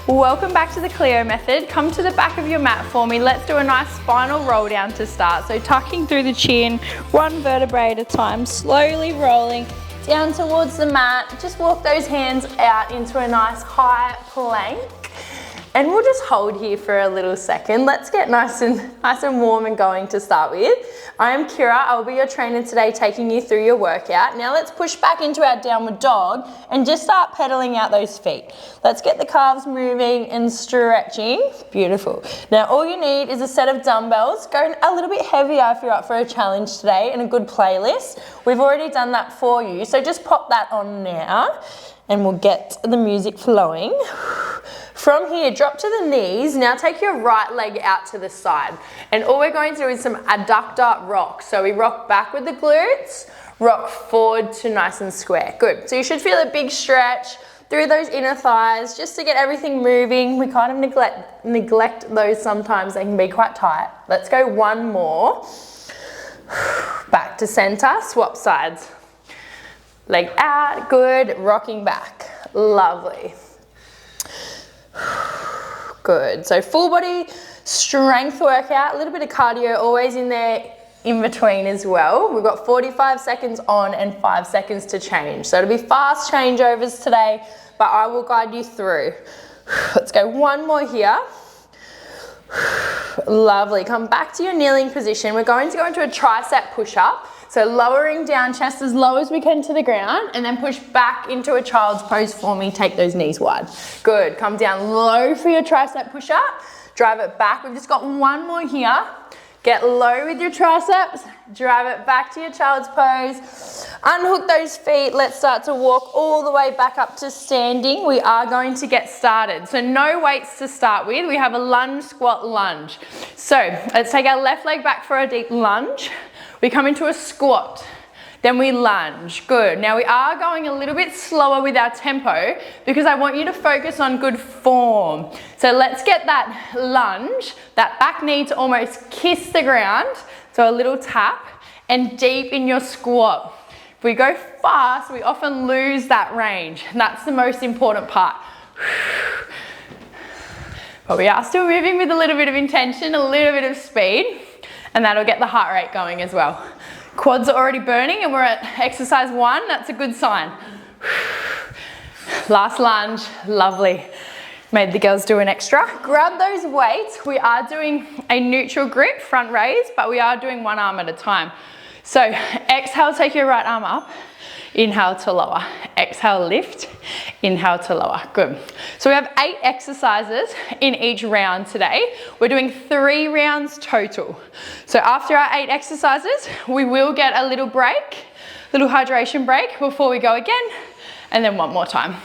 Welcome back to the Cleo method. Come to the back of your mat for me. Let's do a nice spinal roll down to start. So tucking through the chin, one vertebrae at a time, slowly rolling down towards the mat. Just walk those hands out into a nice high plank. And we'll just hold here for a little second. Let's get nice and warm and going to start with. I am Kira, I'll be your trainer today taking you through your workout. Now let's push back into our downward dog and just start pedaling out those feet. Let's get the calves moving and stretching. Beautiful. Now all you need is a set of dumbbells. Go a little bit heavier if you're up for a challenge today and a good playlist. We've already done that for you, so just pop that on now and we'll get the music flowing. From here, drop to the knees. Now take your right leg out to the side. And all we're going to do is some adductor rock. So we rock back with the glutes, rock forward to nice and square. Good. So you should feel a big stretch through those inner thighs just to get everything moving. We kind of neglect those sometimes. They can be quite tight. Let's go one more. Back to center, swap sides. Leg out, good, rocking back. Lovely. Good, so full body strength workout, a little bit of cardio always in there in between as well. We've got 45 seconds on and 5 seconds to change. So it'll be fast changeovers today, but I will guide you through. Let's go one more here. Lovely, come back to your kneeling position. We're going to go into a tricep push-up. So lowering down, chest as low as we can to the ground, and then push back into a child's pose for me. Take those knees wide. Good, come down low for your tricep push-up. Drive it back. We've just got one more here. Get low with your triceps. Drive it back to your child's pose. Unhook those feet. Let's start to walk all the way back up to standing. We are going to get started. So no weights to start with. We have a lunge, squat, lunge. So let's take our left leg back for a deep lunge. We come into a squat, then we lunge. Good. Now we are going a little bit slower with our tempo because I want you to focus on good form. So let's get that lunge, that back knee to almost kiss the ground. So a little tap and deep in your squat. If we go fast, we often lose that range. And that's the most important part. But we are still moving with a little bit of intention, a little bit of speed. And that'll get the heart rate going as well. Quads are already burning and we're at exercise 1. That's a good sign. Last lunge, lovely. Made the girls do an extra. Grab those weights. We are doing a neutral grip, front raise, but we are doing one arm at a time. So exhale, take your right arm up. Inhale to lower. Exhale, lift. Inhale to lower. Good. So we have 8 exercises in each round today. We're doing 3 rounds total. So after our 8 exercises, we will get a little break, little hydration break before we go again, and then one more time.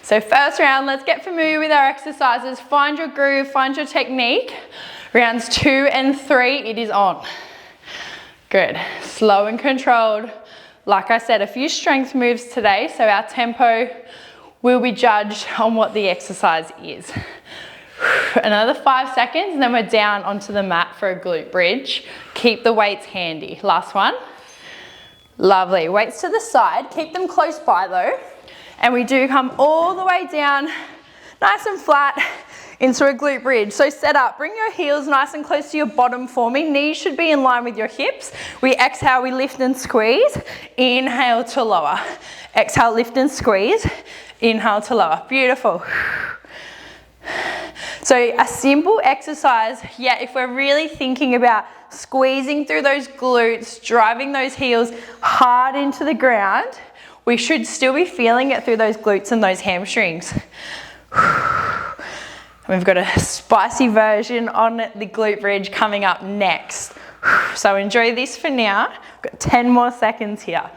So first round, let's get familiar with our exercises. Find your groove, find your technique. Rounds 2 and 3, it is on. Good. Slow and controlled. Like I said, a few strength moves today, so our tempo will be judged on what the exercise is. Another 5 seconds, and then we're down onto the mat for a glute bridge. Keep the weights handy. Last one. Lovely. Weights to the side. Keep them close by though. And we do come all the way down, nice and flat, into a glute bridge. So set up, bring your heels nice and close to your bottom for me. Knees should be in line with your hips. We exhale, we lift and squeeze. Inhale to lower. Exhale, lift and squeeze. Inhale to lower. Beautiful. So a simple exercise, yet if we're really thinking about squeezing through those glutes, driving those heels hard into the ground, we should still be feeling it through those glutes and those hamstrings. We've got a spicy version on the glute bridge coming up next. So enjoy this for now. I've got 10 more seconds here.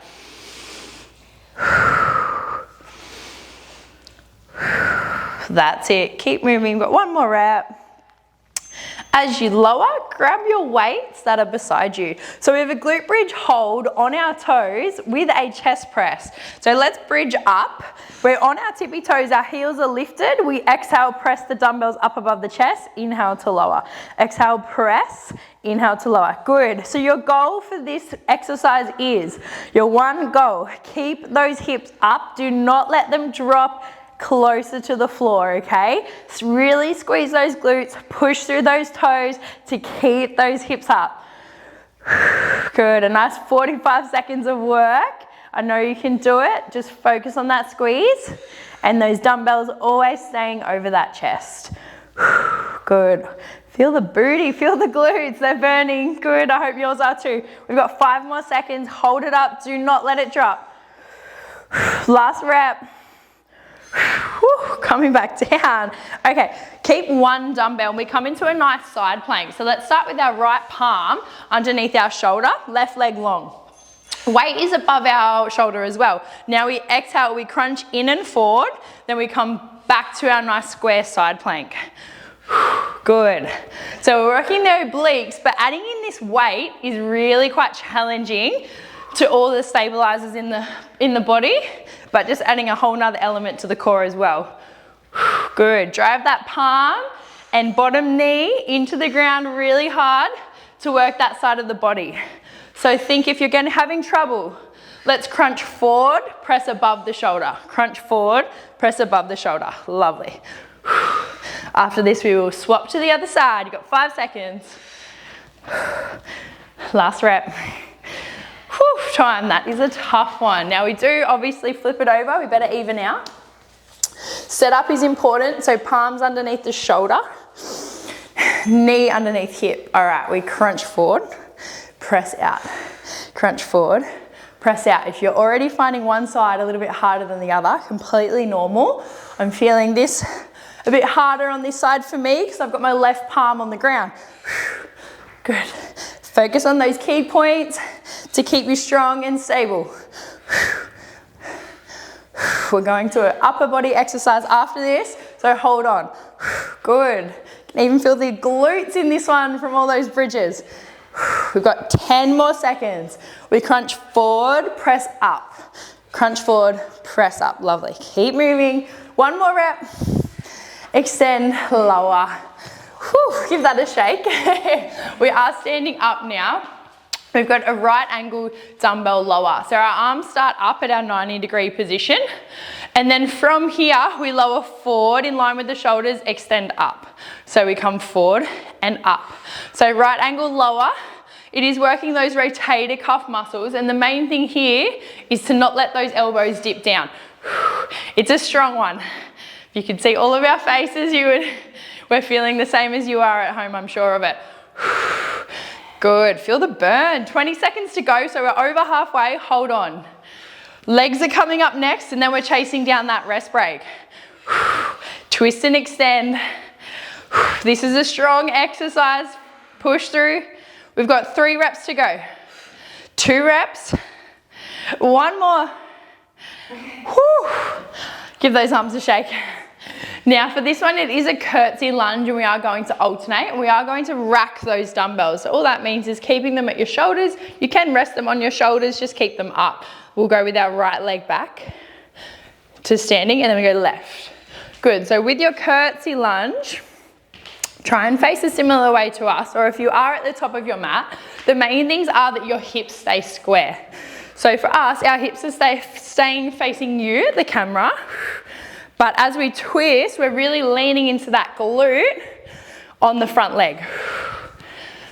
That's it. Keep moving. Got one more rep. As you lower, grab your weights that are beside you. So we have a glute bridge hold on our toes with a chest press. So let's bridge up. We're on our tippy toes, our heels are lifted. We exhale, press the dumbbells up above the chest. Inhale to lower. Exhale, press. Inhale to lower. Good. So your goal for this exercise is, your one goal, keep those hips up. Do not let them drop closer to the floor, okay? So really squeeze those glutes, push through those toes to keep those hips up. Good, a nice 45 seconds of work. I know you can do it. Just focus on that squeeze and those dumbbells always staying over that chest. Good. Feel the booty, feel the glutes, they're burning. Good, I hope yours are too. We've got 5 more seconds. Hold it up, do not let it drop. Last rep. Coming back down. Okay, keep one dumbbell. We come into a nice side plank. So let's start with our right palm underneath our shoulder, left leg long. Weight is above our shoulder as well. Now we exhale, we crunch in and forward, then we come back to our nice square side plank. Good. So we're working the obliques, but adding in this weight is really quite challenging to all the stabilizers in the body, but just adding a whole nother element to the core as well. Good. Drive that palm and bottom knee into the ground really hard to work that side of the body. So think if you're having trouble, let's crunch forward, press above the shoulder. Crunch forward, press above the shoulder. Lovely. After this, we will swap to the other side. You've got 5 seconds. Last rep. Whew, time, that is a tough one. Now we do obviously flip it over. We better even out. Setup is important, so palms underneath the shoulder, knee underneath hip. All right, we crunch forward, press out. Crunch forward, press out. If you're already finding one side a little bit harder than the other, completely normal. I'm feeling this a bit harder on this side for me because I've got my left palm on the ground. Good. Focus on those key points to keep you strong and stable. We're going to an upper body exercise after this, so hold on. Good. Can even feel the glutes in this one from all those bridges. We've got 10 more seconds. We crunch forward, press up. Crunch forward, press up. Lovely. Keep moving. One more rep. Extend, lower. Whew, give that a shake. We are standing up now. We've got a right angle dumbbell lower. So our arms start up at our 90-degree position. And then from here, we lower forward in line with the shoulders, extend up. So we come forward and up. So right angle lower. It is working those rotator cuff muscles. And the main thing here is to not let those elbows dip down. It's a strong one. If you could see all of our faces, we're feeling the same as you are at home, I'm sure of it. Good, feel the burn. 20 seconds to go, so we're over halfway, hold on. Legs are coming up next, and then we're chasing down that rest break. Twist and extend. This is a strong exercise, push through. We've got 3 reps to go. 2 reps, 1 more. Whew. Give those arms a shake. Now for this one, it is a curtsy lunge and we are going to alternate and we are going to rack those dumbbells. So all that means is keeping them at your shoulders. You can rest them on your shoulders, just keep them up. We'll go with our right leg back to standing and then we go left. Good, so with your curtsy lunge, try and face a similar way to us, or if you are at the top of your mat, the main things are that your hips stay square. So for us, our hips are staying facing you, the camera. But as we twist, we're really leaning into that glute on the front leg.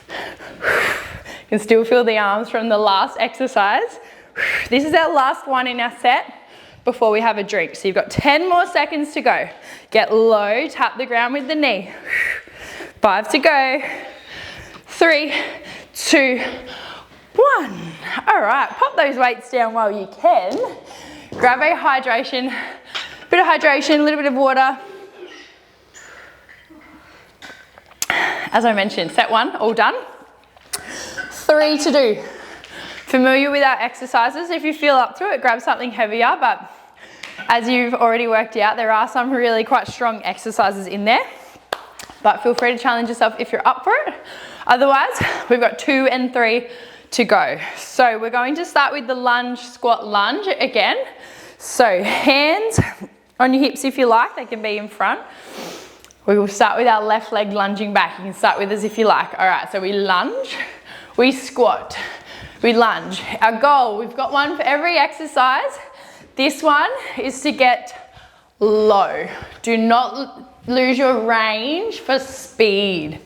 You can still feel the arms from the last exercise. This is our last one in our set before we have a drink. So you've got 10 more seconds to go. Get low, tap the ground with the knee. 5 to go. 3, 2, 1. All right, pop those weights down while you can. Grab a hydration. Bit of hydration, a little bit of water. As I mentioned, set 1, all done. 3 to do. Familiar with our exercises? If you feel up to it, grab something heavier, but as you've already worked out, there are some really quite strong exercises in there, but feel free to challenge yourself if you're up for it. Otherwise, we've got 2 and 3 to go. So we're going to start with the lunge, squat lunge again. So hands on your hips if you like, they can be in front. We will start with our left leg lunging back. You can start with us if you like. All right, so we lunge, we squat, we lunge. Our goal, we've got one for every exercise. This one is to get low. Do not lose your range for speed.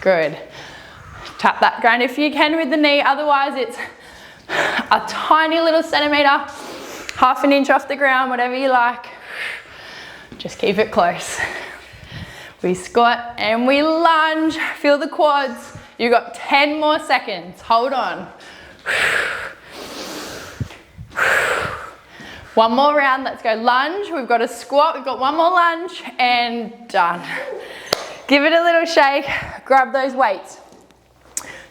Good. Tap that ground if you can with the knee, otherwise it's a tiny little centimetre, half an inch off the ground, whatever you like. Just keep it close. We squat and we lunge, feel the quads. You've got 10 more seconds, hold on. One more round, let's go lunge. We've got a squat, we've got one more lunge, and done. Give it a little shake, grab those weights.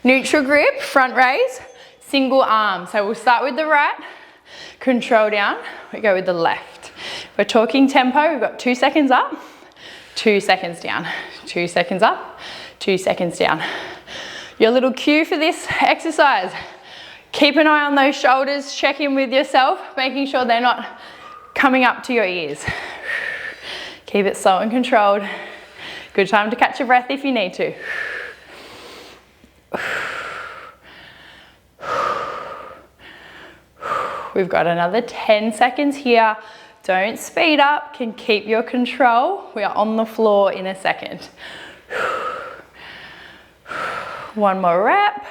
Neutral grip, front raise, single arm. So we'll start with the right, control down, we go with the left. We're talking tempo, we've got 2 seconds up, 2 seconds down, 2 seconds up, 2 seconds down. Your little cue for this exercise, keep an eye on those shoulders, check in with yourself, making sure they're not coming up to your ears. Keep it slow and controlled. Good time to catch your breath if you need to. We've got another 10 seconds here. Don't speed up, can keep your control. We are on the floor in a second. One more rep.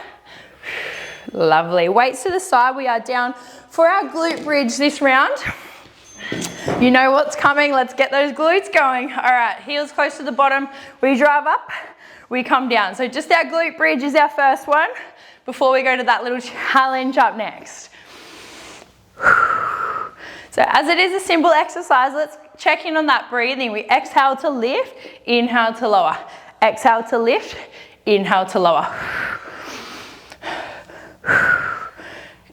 Lovely. Weights to the side. We are down for our glute bridge this round. You know what's coming. Let's get those glutes going. All right, heels close to the bottom. We drive up, we come down. So just our glute bridge is our first one before we go to that little challenge up next. So as it is a simple exercise, let's check in on that breathing. We exhale to lift, inhale to lower. Exhale to lift, inhale to lower.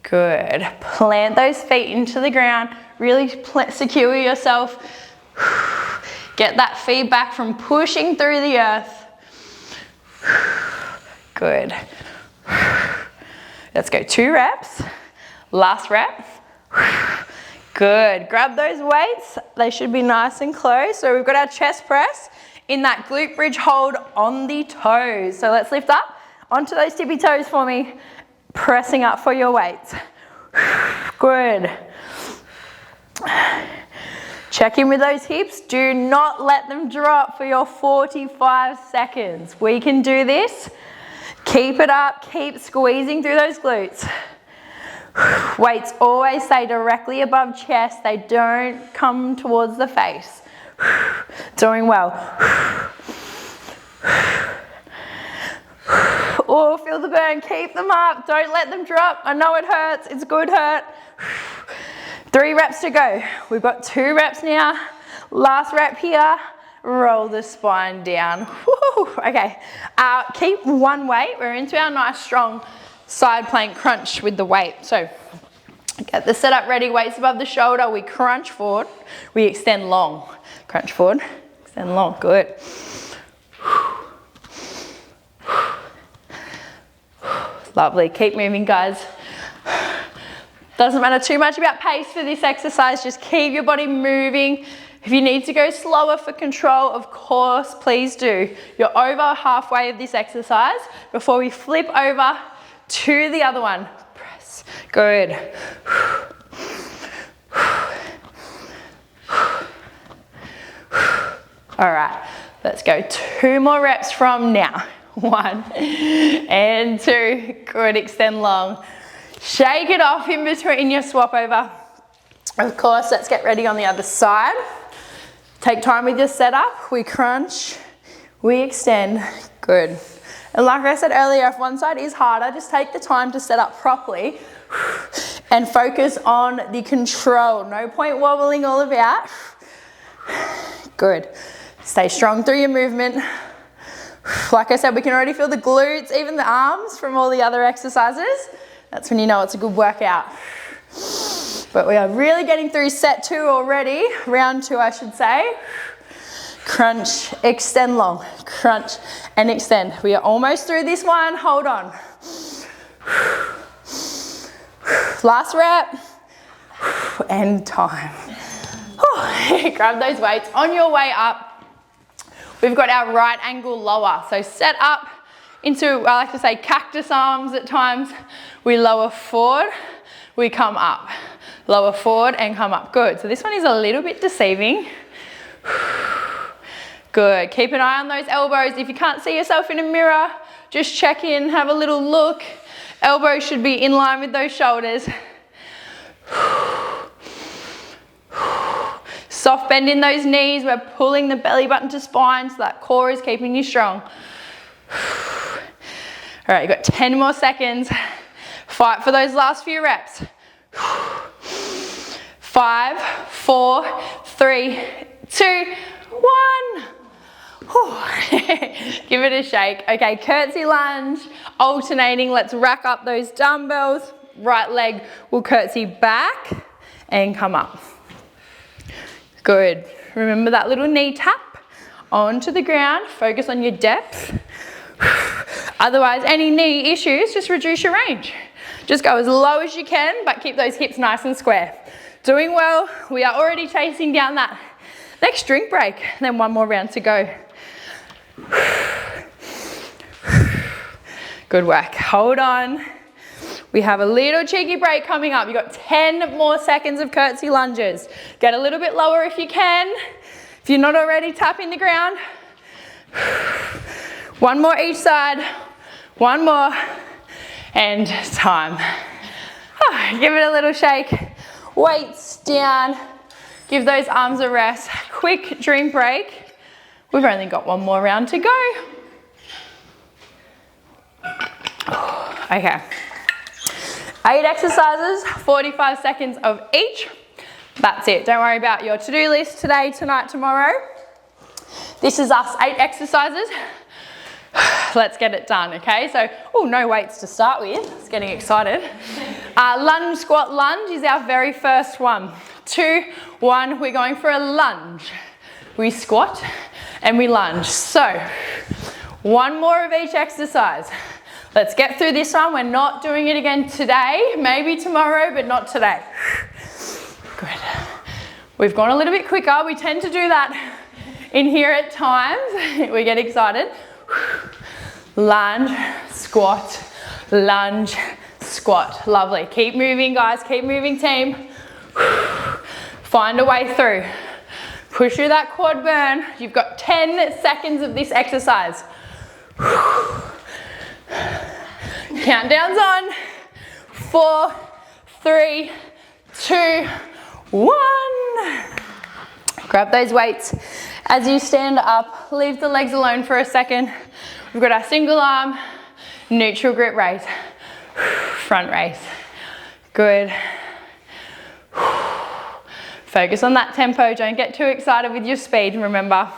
Good. Plant those feet into the ground. Really secure yourself. Get that feedback from pushing through the earth. Good. Let's go 2 reps. Last rep. Good. Grab those weights. They should be nice and close. So we've got our chest press in that glute bridge hold on the toes. So let's lift up onto those tippy toes for me. Pressing up for your weights. Good. Check in with those hips. Do not let them drop for your 45 seconds. We can do this. Keep it up. Keep squeezing through those glutes. Weights always stay directly above chest. They don't come towards the face. Doing well. Oh, feel the burn. Keep them up. Don't let them drop. I know it hurts. It's good hurt. 3 reps to go. We've got 2 reps now. Last rep here. Roll the spine down. Woo. Okay. Keep one weight. We're into our nice strong side plank crunch with the weight. So get the setup ready. Weights above the shoulder. We crunch forward. We extend long. Crunch forward. Extend long. Good. Lovely. Keep moving, guys. Doesn't matter too much about pace for this exercise. Just keep your body moving. If you need to go slower for control, of course, please do. You're over halfway of this exercise before we flip over to the other one. Press. Good. All right. Let's go 2 more reps from now. 1 and 2. Good. Extend long. Shake it off in between your swap over. Of course, let's get ready on the other side. Take time with your setup. We crunch, we extend. Good. And like I said earlier, if one side is harder, just take the time to set up properly and focus on the control. No point wobbling all about. Good. Stay strong through your movement. Like I said, we can already feel the glutes, even the arms from all the other exercises. That's when you know it's a good workout. But we are really getting through set 2 already, round 2 I should say. Crunch, extend long, crunch and extend. We are almost through this one, hold on. Last rep, and time. Grab those weights. On your way up, we've got our right angle lower. So set up into, I like to say, cactus arms at times. We lower forward, we come up. lower forward and come up. Good. So this one is a little bit deceiving. Good. Keep an eye on those elbows. If you can't see yourself in a mirror, just check in, have a little look. Elbows should be in line with those shoulders. Soft bend in those knees. We're pulling the belly button to spine so that core is keeping you strong. All right, you've got 10 more seconds. Fight for those last few reps. 5, 4, 3, 2, 1. Give it a shake. Okay, curtsy lunge, alternating. Let's rack up those dumbbells. Right leg will curtsy back and come up. Good. Remember that little knee tap onto the ground. Focus on your depth. Otherwise, any knee issues, just reduce your range. Just go as low as you can, but keep those hips nice and square. Doing well. We are already chasing down that next drink break. Then one more round to go. Good work. Hold on. We have a little cheeky break coming up. You've got 10 more seconds of curtsy lunges. Get a little bit lower if you can. If you're not already tapping the ground. One more each side. One more. And time. Give it a little shake. Weights down. Give those arms a rest. Quick drink break. We've only got one more round to go. Okay. 8 exercises, 45 seconds of each. That's it. Don't worry about your to-do list today, tonight, tomorrow. This is us 8 exercises. Let's get it done, okay? So, no weights to start with. It's getting excited. Lunge, squat, lunge is our very first one. 2, 1, we're going for a lunge. We squat and we lunge. So, one more of each exercise. Let's get through this one. We're not doing it again today, maybe tomorrow, but not today. Good. We've gone a little bit quicker. We tend to do that in here at times. We get excited. Lunge, squat, lunge, squat. Lovely. Keep moving, guys. Keep moving, team. Find a way through. Push through that quad burn. You've got 10 seconds of this exercise. Countdown's on. 4, 3, 2, 1. Grab those weights. As you stand up, leave the legs alone for a second. We've got our single arm, neutral grip raise, front raise. Good. Focus on that tempo. Don't get too excited with your speed, remember.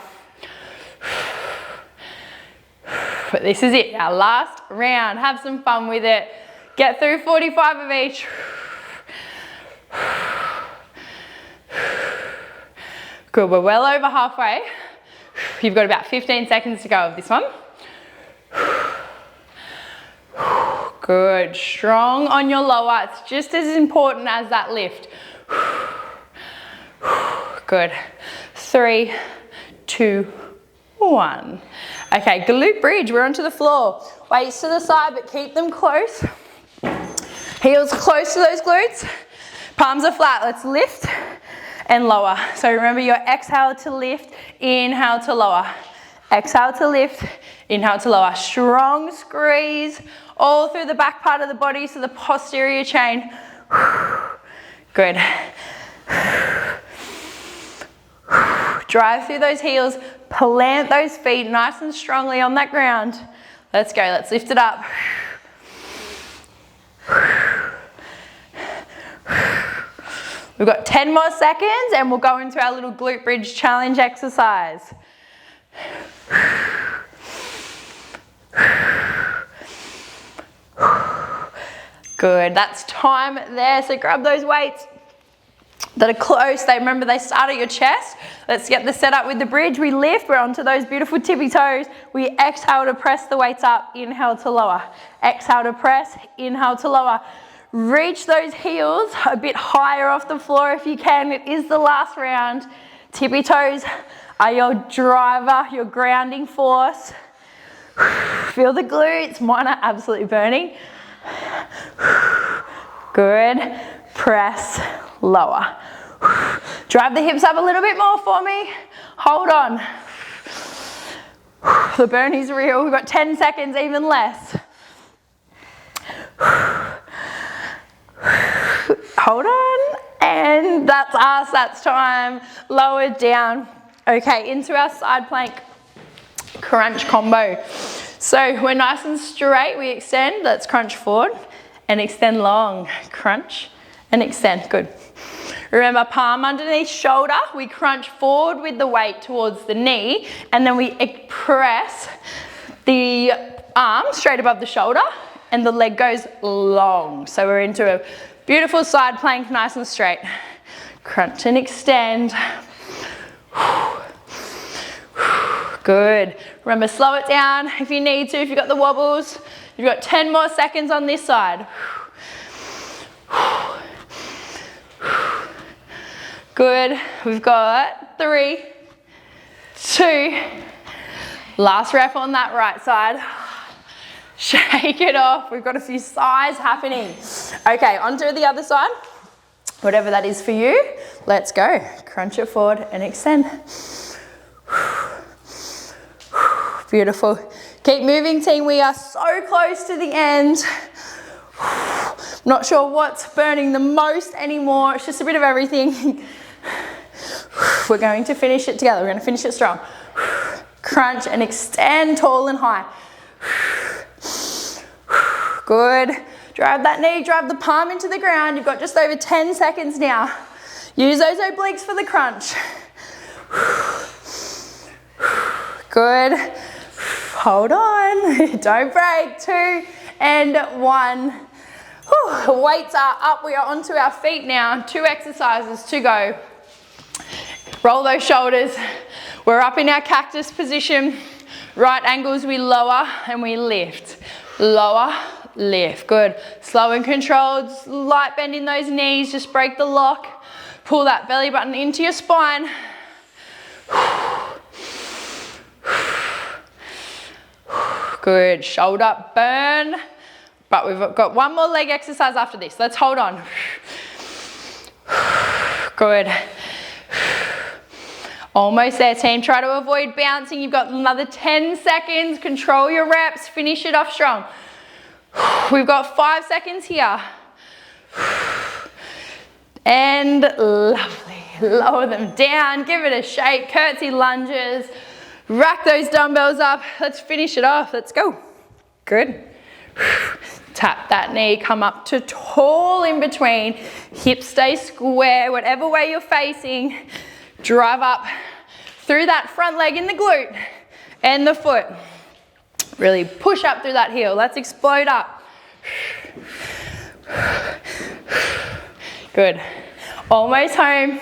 But this is it, our last round. Have some fun with it. Get through 45 of each. Good, we're well over halfway. You've got about 15 seconds to go of this one. Good, strong on your lower. It's just as important as that lift. Good. 3, 2, 1. Okay, glute bridge, we're onto the floor. Weights to the side, but keep them close. Heels close to those glutes. Palms are flat. Let's lift and lower. So remember your exhale to lift, inhale to lower. Exhale to lift, inhale to lower. Strong squeeze all through the back part of the body, so the posterior chain. Good. Drive through those heels, plant those feet nice and strongly on that ground. Let's go, let's lift it up. We've got 10 more seconds and we'll go into our little glute bridge challenge exercise. Good, that's time there. So grab those weights that are close. Remember, they start at your chest. Let's get the setup with the bridge. We lift, we're onto those beautiful tippy toes. We exhale to press the weights up, inhale to lower. Exhale to press, inhale to lower. Reach those heels a bit higher off the floor if you can. It is the last round. Tippy toes are your driver, your grounding force. Feel the glutes. Mine are absolutely burning. Good. Press, lower. Drive the hips up a little bit more for me. Hold on. The burn is real. We've got 10 seconds, even less. Hold on. And that's us, that's time. Lower down. Okay, into our side plank crunch combo. So we're nice and straight, we extend, let's crunch forward and extend long. Crunch and extend, good. Remember, palm underneath shoulder, we crunch forward with the weight towards the knee, and then we press the arm straight above the shoulder, and the leg goes long. So we're into a beautiful side plank, nice and straight. Crunch and extend. Good. Remember, slow it down if you need to, if you've got the wobbles. You've got 10 more seconds on this side. Good. We've got 3, 2. Last rep on that right side. Shake it off. We've got a few sighs happening. Okay, onto the other side. Whatever that is for you. Let's go. Crunch it forward and extend. Beautiful. Keep moving, team. We are so close to the end. Not sure what's burning the most anymore. It's just a bit of everything. We're going to finish it together. We're going to finish it strong. Crunch and extend tall and high. Good. Drive that knee, drive the palm into the ground. You've got just over 10 seconds now. Use those obliques for the crunch. Good. Hold on. Don't break. 2 and 1. Whew. Weights are up. We are onto our feet now. 2 exercises to go. Roll those shoulders. We're up in our cactus position. Right angles, we lower and we lift. Lower, lift. Good. Slow and controlled. Light bend in those knees. Just break the lock. Pull that belly button into your spine. Good. Shoulder burn. But we've got one more leg exercise after this. Let's hold on. Good. Almost there, team. Try to avoid bouncing. You've got another 10 seconds. Control your reps. Finish it off strong. We've got 5 seconds here. And lovely. Lower them down. Give it a shake. Curtsy lunges. Rack those dumbbells up. Let's finish it off. Let's go. Good. Tap that knee. Come up to tall in between. Hips stay square. Whatever way you're facing. Drive up through that front leg in the glute and the foot. Really push up through that heel. Let's explode up. Good. Almost home.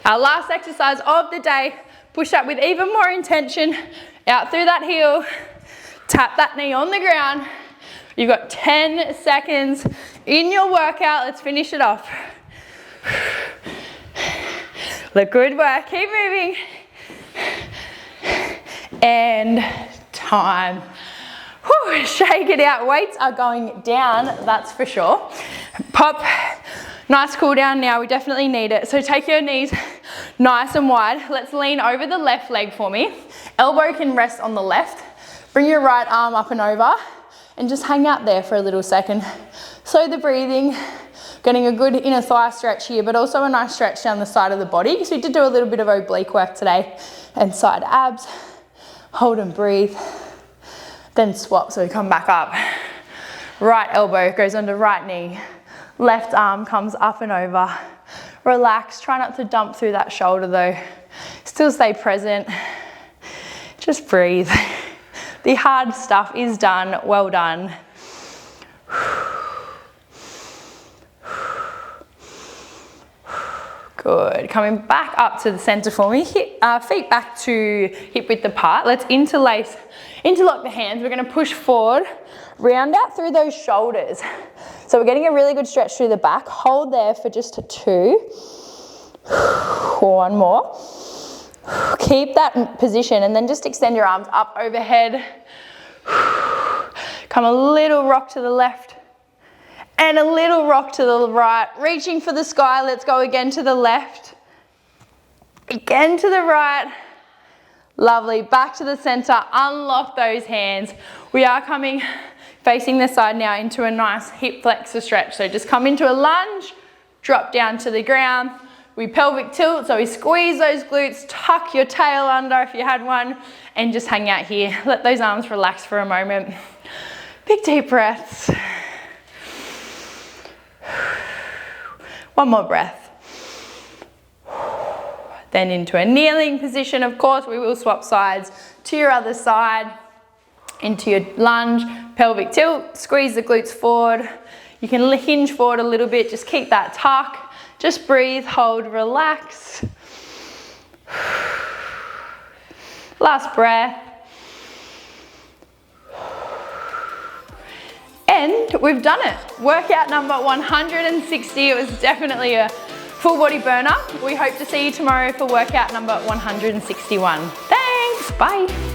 Our last exercise of the day. Push up with even more intention. Out through that heel. Tap that knee on the ground. You've got 10 seconds in your workout. Let's finish it off. Look, good work. Keep moving. And time. Whew, shake it out. Weights are going down, that's for sure. Pop. Nice cool down now. We definitely need it. So take your knees nice and wide. Let's lean over the left leg for me. Elbow can rest on the left. Bring your right arm up and over and just hang out there for a little second. Slow the breathing. Getting a good inner thigh stretch here, but also a nice stretch down the side of the body because we did do a little bit of oblique work today. And side abs. Hold and breathe. Then swap, so we come back up. Right elbow goes under right knee. Left arm comes up and over. Relax, try not to dump through that shoulder though. Still stay present. Just breathe. The hard stuff is done, well done. Good. Coming back up to the center for me. Feet back to hip width apart. Let's interlock the hands. We're going to push forward, round out through those shoulders. So we're getting a really good stretch through the back. Hold there for just 2. 1 more. Keep that position and then just extend your arms up overhead. Come a little rock to the left And a little rock to the right, reaching for the sky. Let's go again to the left, again to the right. Lovely, back to the center, unlock those hands. We are coming, facing this side now into a nice hip flexor stretch. So just come into a lunge, drop down to the ground. We pelvic tilt, so we squeeze those glutes, tuck your tail under if you had one, and just hang out here. Let those arms relax for a moment. Big deep breaths. One more breath. Then into a kneeling position. Of course, we will swap sides to your other side. Into your lunge, pelvic tilt, squeeze the glutes forward. You can hinge forward a little bit, just keep that tuck. Just breathe, hold, relax. Last breath. And we've done it. Workout number 160. It was definitely a full body burner. We hope to see you tomorrow for workout number 161. Thanks, bye.